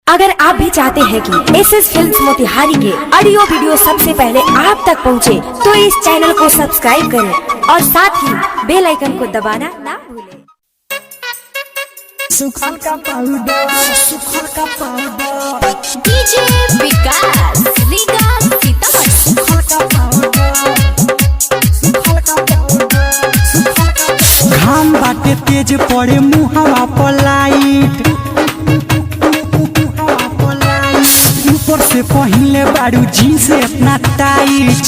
अगर आप भी चाहते हैं कि एसएस फिल्म्स मोतिहारी के ऑडियो वीडियो सबसे पहले आप तक पहुंचे, तो इस चैनल को सब्सक्राइब करें और साथ ही बेल आइकन को दबाना ना भूलें। सुखल का पाउडर डीजे विकास रीगा सीतामढ़ी। सुखल का पाउडर घाम बाटे तेज पड़े मुहावा पर लाइट, ऊपर से पहले बारू जीन्स अपना टाइट।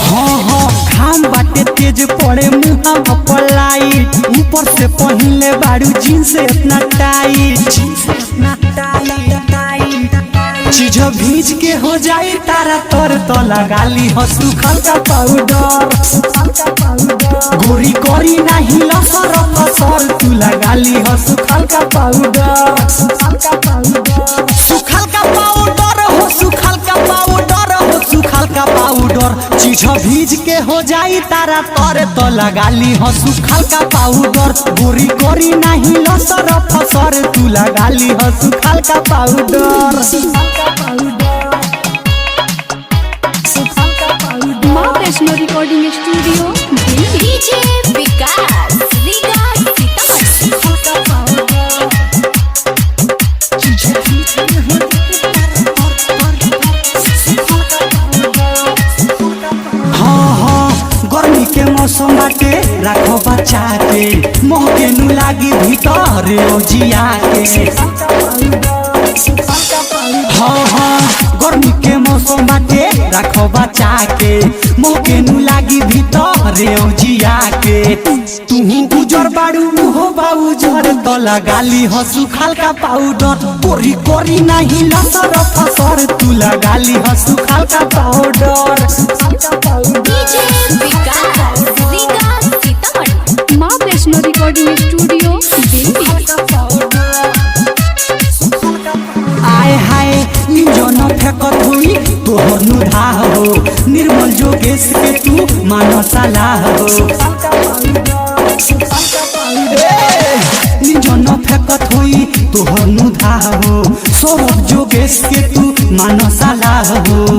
हाँ घाम बाटे तेज पड़े मुहावा पर लाइट, ऊपर से पहले बारू जीन्स अपना टाइट। चीज भीज के हो जाए तारा तोर तो लगा ली हो सुखल का पाउडर। गोरी गोरी नहीं लसर फसर तू लगा ली हो सुखल का पाउडर। सुखल का पाउडर हो, सुखल का पाउडर हो, सुखल का पाउडर। चीज भीज के हो जाए तारा तोर तो लगा ली हो सुखल का पाउडर। गोरी गोरी नहीं लसर फसर तू लगा ली हो सुखल का पाउडर। माँ वैष्णो रिकॉर्डिंग स्टूडियो डीजे विकास रीगा सीतामढ़ी। गर्मी के मौसम बाटे राखो बचा के, मोह के नु लागी भीतर ओजिया के। गर्मी के मौसम बाटे राखो बचा के, मोह के नु लागी भीतर ओजिया के। तुहू गुजर बाड़ू हो बाबू जर तो लगा ली हो सुखल का पाउडर। कोरी कोरी नहीं लसर फसर तू लगा ली हो सुखल का पाउडर। डीजे विकास रीगा सीतामढ़ी। माँ वैष्णो रिकॉर्डिंग स्टूडियो दिल्ली। आए हाय इंजन फेंकत हुई तोहर नुधा हो, निर्मल जोगेश के तू मानो सलाह हो। इंजन फेंकत हुई तोहर नुधा हो, सौरभ जोगेश के तू मानो सलाह हो।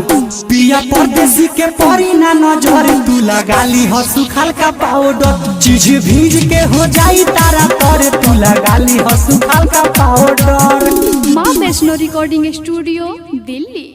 पिया परदेसी के परी ना नजर तू लगा ली हो सुखल का पाउडर। चीज भीज के हो जाई तारा पर तू लगा ली हो सुखल का पाउडर। माँ वैष्णो रिकॉर्डिंग स्टूडियो दिल्ली।